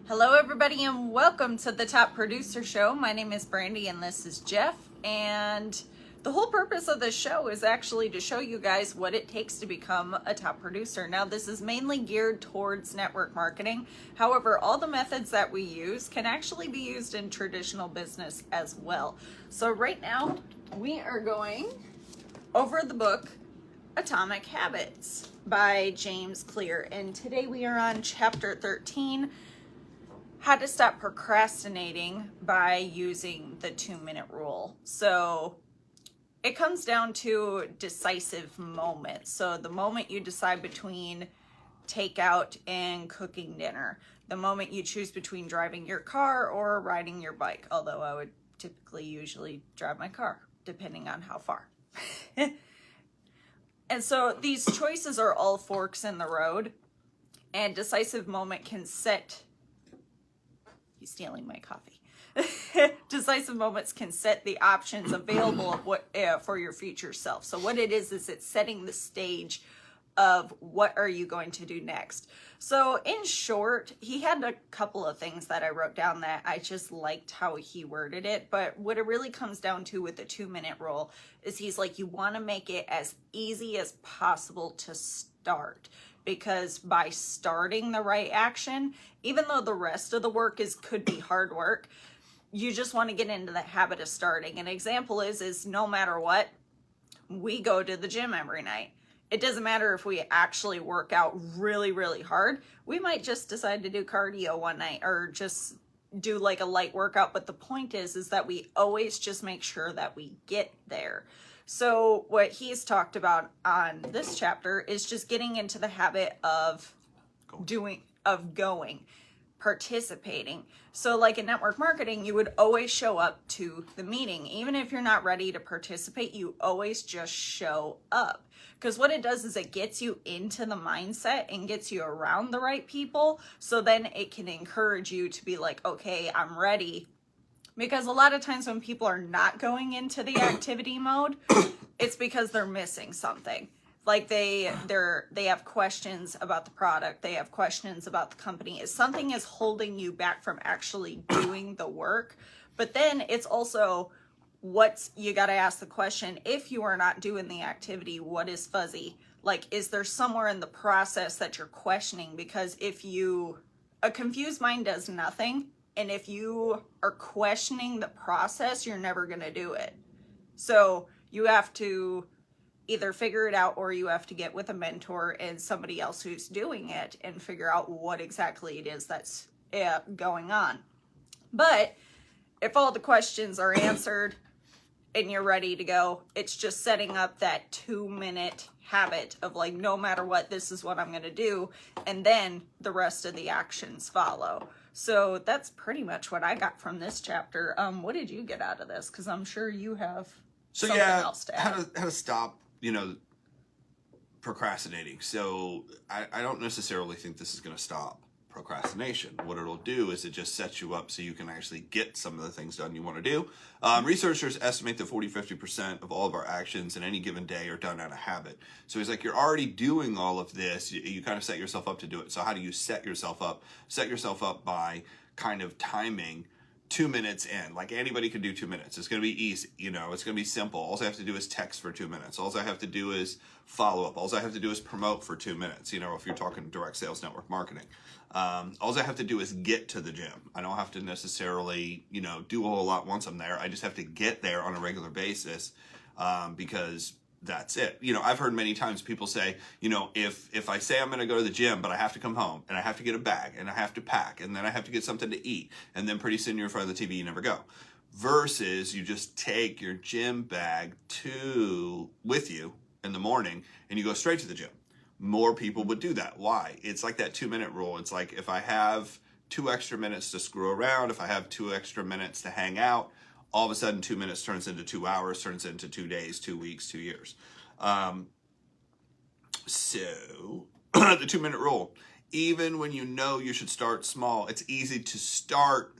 Hello everybody and welcome to the Top Producer Show. My name is Brandy and this is Jeff, and the whole purpose of this show is actually to show you guys what it takes to become a top producer. Now this is mainly geared towards network marketing. However, all the methods that we use can actually be used in traditional business as well. So right now we are going over the book Atomic Habits by James Clear, and today we are on chapter 13, how to stop procrastinating by using the 2-minute rule. So it comes down to decisive moments. So the moment you decide between takeout and cooking dinner, the moment you choose between driving your car or riding your bike, although I would typically usually drive my car, depending on how far. And so these choices are all forks in the road, and decisive moment can set... He's stealing my coffee. Decisive moments can set the options available of what for your future self. So what it is it's setting the stage of what are you going to do next. So in short, he had a couple of things that I wrote down that I just liked how he worded it. But what it really comes down to with the 2-minute rule is he's like, you want to make it as easy as possible to start. Because by starting the right action, even though the rest of the work could be hard work, you just want to get into the habit of starting. An example is no matter what, we go to the gym every night. It doesn't matter if we actually work out really, really hard. We might just decide to do cardio one night or just do like a light workout. But the point is that we always just make sure that we get there. So what he's talked about on this chapter is just getting into the habit of going, participating. So like in network marketing, you would always show up to the meeting. Even if you're not ready to participate, you always just show up. Because what it does is it gets you into the mindset and gets you around the right people. So then it can encourage you to be like, okay, I'm ready. Because a lot of times when people are not going into the activity mode, it's because they're missing something. Like they have questions about the product. They have questions about the company. If something is holding you back from actually doing the work. But then it's also you got to ask the question, if you are not doing the activity, what is fuzzy? Like, is there somewhere in the process that you're questioning? Because a confused mind does nothing. And if you are questioning the process, you're never going to do it. So you have to either figure it out, or you have to get with a mentor and somebody else who's doing it and figure out what exactly it is that's going on. But if all the questions are answered and you're ready to go, it's just setting up that 2-minute habit of like, no matter what, this is what I'm going to do. And then the rest of the actions follow. So that's pretty much what I got from this chapter. What did you get out of this? Because I'm sure you have something else to add. How to stop, procrastinating. So I don't necessarily think this is going to stop procrastination. What it'll do is it just sets you up so you can actually get some of the things done you want to do. Researchers estimate that 40-50% of all of our actions in any given day are done out of habit. So he's like, you're already doing all of this. You kind of set yourself up to do it. So how do you set yourself up? Set yourself up by kind of timing 2 minutes in. Like anybody can do 2 minutes. It's going to be easy. It's going to be simple. All I have to do is text for 2 minutes. All I have to do is follow up. All I have to do is promote for 2 minutes. If you're talking direct sales network marketing. All I have to do is get to the gym. I don't have to necessarily, do a whole lot once I'm there. I just have to get there on a regular basis, because that's it. I've heard many times people say, if I say I'm going to go to the gym, but I have to come home and I have to get a bag and I have to pack and then I have to get something to eat, and then pretty soon you're in front of the TV, you never go. Versus you just take your gym bag with you in the morning and you go straight to the gym. More people would do that. Why? It's like that 2-minute rule. It's like, if I have 2 extra minutes to screw around, if I have 2 extra minutes to hang out, all of a sudden 2 minutes turns into 2 hours, turns into 2 days, 2 weeks, 2 years. So the 2-minute rule, even when you should start small, it's easy to start.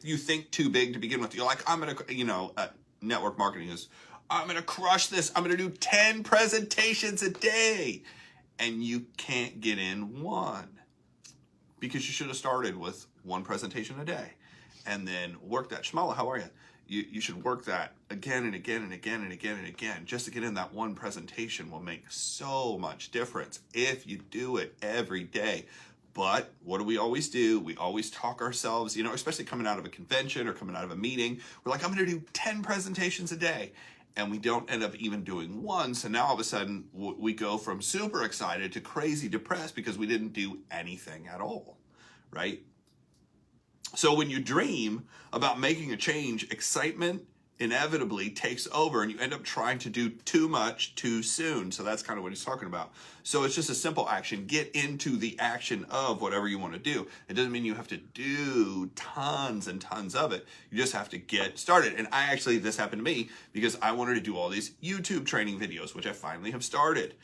You think too big to begin with. You're like, I'm going to, network marketing is, I'm going to crush this. I'm going to do 10 presentations a day. And you can't get in one because you should have started with one presentation a day and then work that. Shmala, how are you? You should work that again and again and again and again and again. Just to get in that one presentation will make so much difference if you do it every day. But what do we always do? We always talk ourselves, especially coming out of a convention or coming out of a meeting. We're like, I'm going to do 10 presentations a day. And we don't end up even doing one. So now all of a sudden we go from super excited to crazy depressed because we didn't do anything at all, right? So when you dream about making a change, excitement inevitably takes over and you end up trying to do too much too soon. So that's kind of what he's talking about. So it's just a simple action. Get into the action of whatever you want to do. It doesn't mean you have to do tons and tons of it. You just have to get started. And this happened to me because I wanted to do all these YouTube training videos, which I finally have started.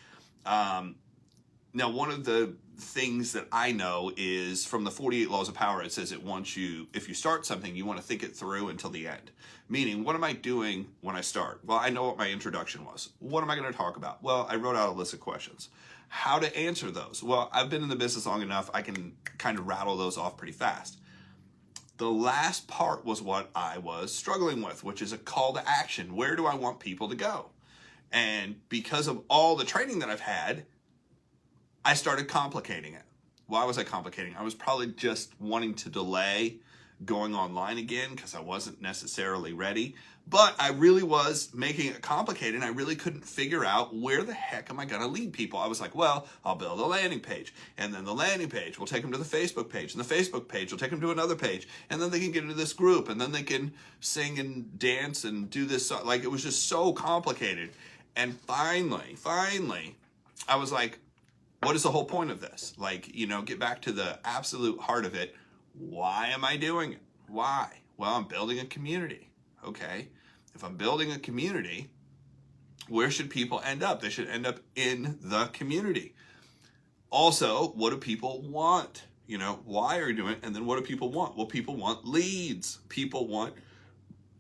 Now, one of the things that I know is from the 48 Laws of Power, it says if you start something, you want to think it through until the end. Meaning, what am I doing when I start? Well, I know what my introduction was. What am I going to talk about? Well, I wrote out a list of questions. How to answer those? Well, I've been in the business long enough, I can kind of rattle those off pretty fast. The last part was what I was struggling with, which is a call to action. Where do I want people to go? And because of all the training that I've had, I started complicating it. Why was I complicating? I was probably just wanting to delay going online again because I wasn't necessarily ready. But I really was making it complicated and I really couldn't figure out where the heck am I going to lead people. I was like, well, I'll build a landing page. And then the landing page will take them to the Facebook page. And the Facebook page will take them to another page. And then they can get into this group. And then they can sing and dance and do this. Like, it was just so complicated. And finally, I was like, what is the whole point of this? Like, get back to the absolute heart of it. Why am I doing it? Why? Well, I'm building a community. Okay. If I'm building a community, where should people end up? They should end up in the community. Also, what do people want? Why are you doing it? And then what do people want? Well, people want leads. People want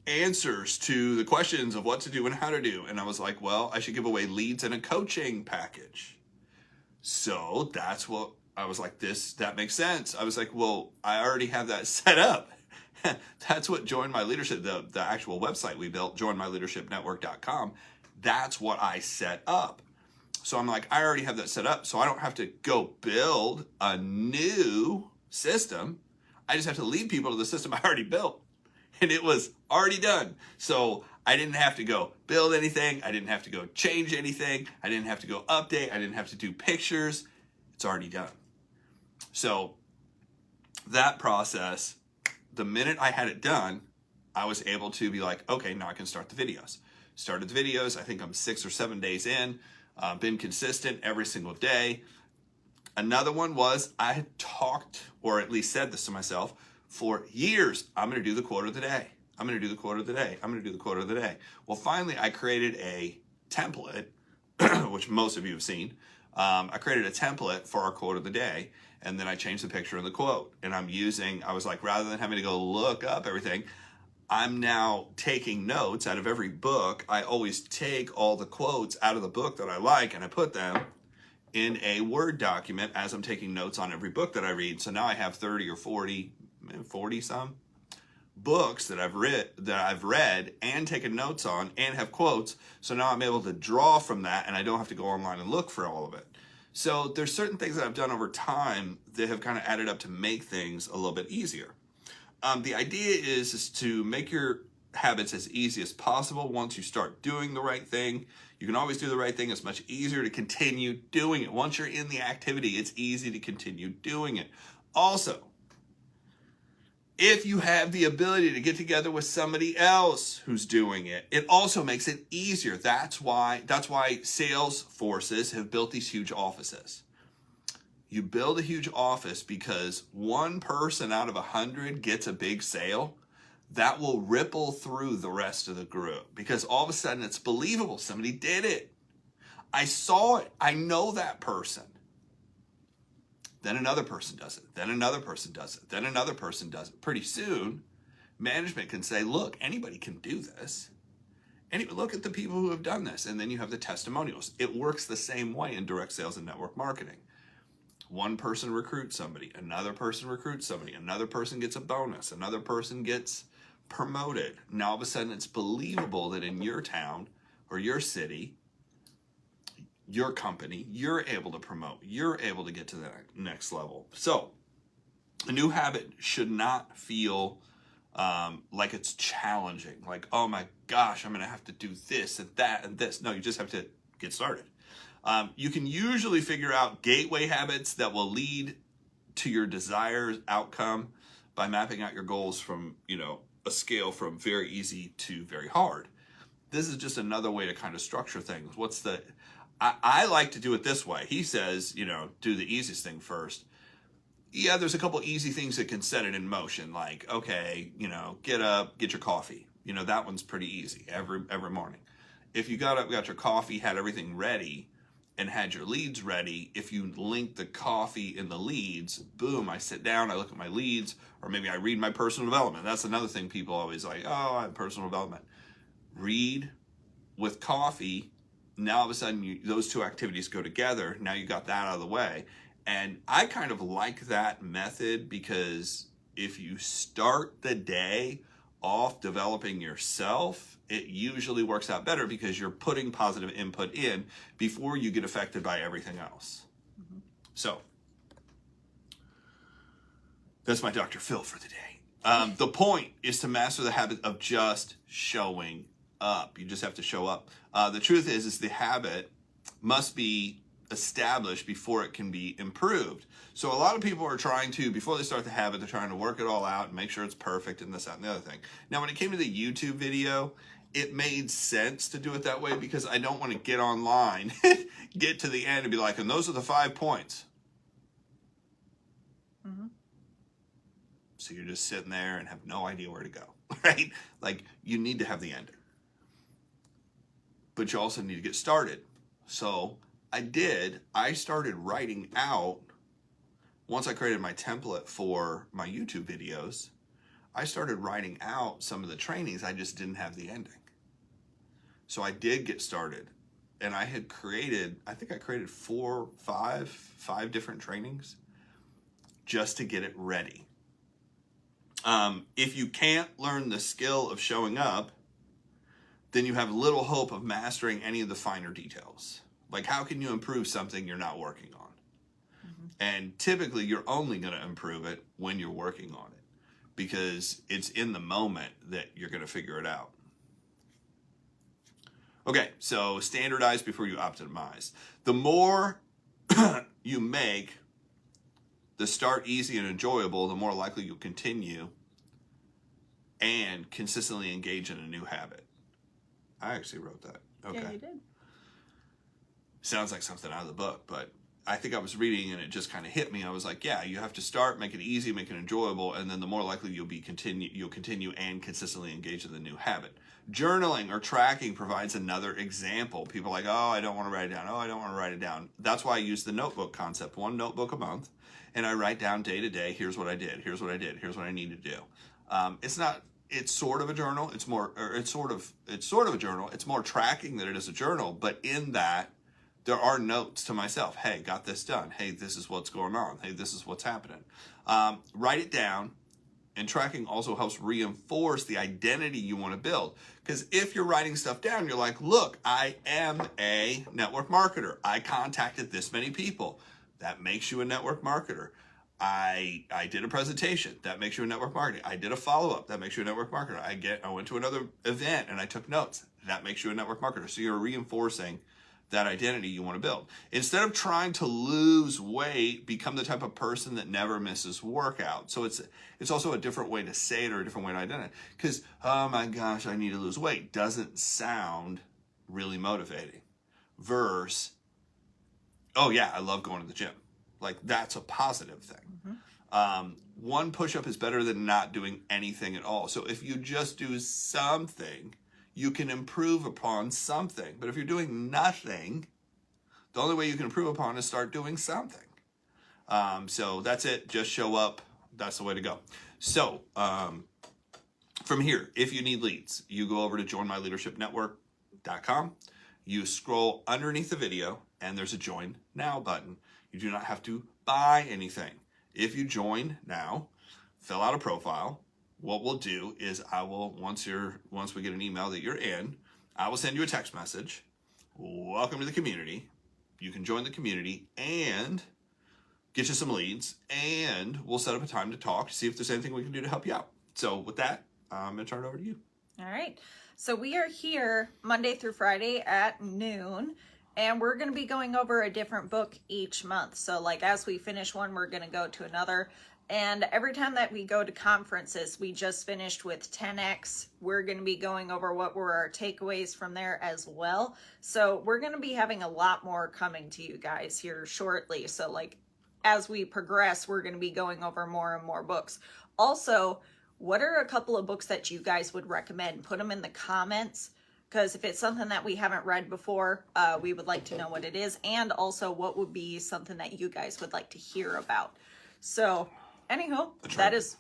answers to the questions of what to do and how to do. And I was like, well, I should give away leads and a coaching package. So that's what I was like, that makes sense. I was like, well, I already have that set up. That's what Join My Leadership, the actual website we built, joinmyleadershipnetwork.com. That's what I set up. So I'm like, I already have that set up. So I don't have to go build a new system. I just have to lead people to the system I already built. And it was already done. So I didn't have to go build anything. I didn't have to go change anything. I didn't have to go update. I didn't have to do pictures. It's already done. So that process, the minute I had it done, I was able to be like, okay, now I can start the videos. Started the videos. I think I'm 6 or 7 days in. Been consistent every single day. Another one was I had talked, or at least said this to myself, for years. I'm going to do the quote of the day. I'm going to do the quote of the day. I'm going to do the quote of the day. Well, finally, I created a template, which most of you have seen. I created a template for our quote of the day, and then I changed the picture of the quote. And I was like, rather than having to go look up everything, I'm now taking notes out of every book. I always take all the quotes out of the book that I like, and I put them in a Word document as I'm taking notes on every book that I read. So now I have 30 or 40 some books that I've read and taken notes on and have quotes. So now I'm able to draw from that and I don't have to go online and look for all of it. So there's certain things that I've done over time that have kind of added up to make things a little bit easier. The idea is to make your habits as easy as possible. Once you start doing the right thing, you can always do the right thing. It's much easier to continue doing it. Once you're in the activity, it's easy to continue doing it. Also, if you have the ability to get together with somebody else who's doing it, it also makes it easier. That's why sales forces have built these huge offices. You build a huge office because one person out of 100 gets a big sale. That will ripple through the rest of the group because all of a sudden it's believable. Somebody did it. I saw it. I know that person. Then another person does it. Then another person does it. Then another person does it. Pretty soon, management can say, look, anybody can do this. Look at the people who have done this. And then you have the testimonials. It works the same way in direct sales and network marketing. One person recruits somebody, another person recruits somebody, another person gets a bonus, another person gets promoted. Now all of a sudden it's believable that in your town or your city, your company, you're able to promote, you're able to get to the next level. So a new habit should not feel like it's challenging, like, oh my gosh, I'm going to have to do this and that and this. No, you just have to get started. You can usually figure out gateway habits that will lead to your desired outcome by mapping out your goals from, a scale from very easy to very hard. This is just another way to kind of structure things. I like to do it this way. He says, do the easiest thing first. Yeah, there's a couple easy things that can set it in motion. Like, okay, get up, get your coffee. That one's pretty easy every morning. If you got up, got your coffee, had everything ready, and had your leads ready, if you link the coffee in the leads, boom, I sit down, I look at my leads, or maybe I read my personal development. That's another thing people always like, oh, I have personal development. Read with coffee. Now all of a sudden those two activities go together. Now you got that out of the way. And I kind of like that method because if you start the day off developing yourself, it usually works out better because you're putting positive input in before you get affected by everything else. Mm-hmm. So that's my Dr. Phil for the day. The point is to master the habit of just showing up. You just have to show up. The truth is the habit must be established before it can be improved. So a lot of people are trying to, before they start the habit, they're trying to work it all out and make sure it's perfect and this, that, and the other thing. Now, when it came to the YouTube video, it made sense to do it that way because I don't want to get online, get to the end and be like, and those are the 5 points. Mm-hmm. So you're just sitting there and have no idea where to go, right? Like, you need to have the ending. But you also need to get started. So I started writing out, once I created my template for my YouTube videos, I started writing out some of the trainings. I just didn't have the ending. So I did get started, and I created 5 different trainings just to get it ready. If you can't learn the skill of showing up, then you have little hope of mastering any of the finer details. Like, how can you improve something you're not working on? Mm-hmm. And typically, you're only going to improve it when you're working on it because it's in the moment that you're going to figure it out. Okay, so standardize before you optimize. The more you make the start easy and enjoyable, the more likely you'll continue and consistently engage in a new habit. I actually wrote that. Okay. Yeah, you did. Sounds like something out of the book, but I think I was reading and it just kind of hit me. I was like, yeah, you have to start, make it easy, make it enjoyable, and then the more likely you'll continue and consistently engage in the new habit. Journaling or tracking provides another example. People are like, oh, I don't want to write it down. Oh, I don't want to write it down. That's why I use the notebook concept, 1 notebook a month, and I write down day to day, here's what I did, here's what I did, here's what I need to do. It's sort of a journal. It's sort of a journal. It's more tracking than it is a journal, but in that, there are notes to myself. Hey, got this done. Hey, this is what's going on. Hey, this is what's happening. Write it down, and tracking also helps reinforce the identity you want to build. Because if you're writing stuff down, you're like, look, I am a network marketer. I contacted this many people. That makes you a network marketer. I did a presentation. That makes you a network marketer. I did a follow-up. That makes you a network marketer. I went to another event and I took notes. That makes you a network marketer. So you're reinforcing that identity you want to build. Instead of trying to lose weight, become the type of person that never misses workout. So it's also a different way to say it or a different way to identify. Because, oh my gosh, I need to lose weight doesn't sound really motivating. Versus, oh yeah, I love going to the gym. Like, that's a positive thing. Mm-hmm. 1 push-up is better than not doing anything at all. So if you just do something, you can improve upon something. But if you're doing nothing, the only way you can improve upon is start doing something. So that's it. Just show up. That's the way to go. So from here, if you need leads, you go over to joinmyleadershipnetwork.com. You scroll underneath the video, and there's a Join Now button. You do not have to buy anything. If you join now, fill out a profile. What we'll do is once we get an email that you're in, I will send you a text message. Welcome to the community. You can join the community and get you some leads, and we'll set up a time to talk to see if there's anything we can do to help you out. So with that, I'm going to turn it over to you. All right. So we are here Monday through Friday at noon, and we're going to be going over a different book each month. So like as we finish one, we're going to go to another. And every time that we go to conferences, we just finished with 10X. We're going to be going over what were our takeaways from there as well. So we're going to be having a lot more coming to you guys here shortly. So like as we progress, we're going to be going over more and more books. Also, what are a couple of books that you guys would recommend? Put them in the comments, because if it's something that we haven't read before, we would like to know what it is. And also what would be something that you guys would like to hear about. So anywho, that is,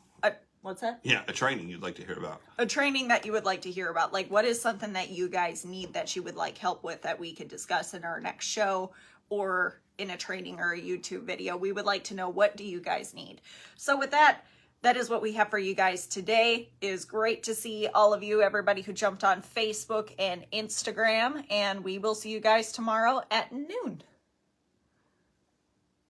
what's that? Yeah, a training you'd like to hear about. A training that you would like to hear about. Like what is something that you guys need that you would like help with that we could discuss in our next show or in a training or a YouTube video? We would like to know, what do you guys need? So with that, that is what we have for you guys today. It is great to see all of you, everybody who jumped on Facebook and Instagram, and we will see you guys tomorrow at noon.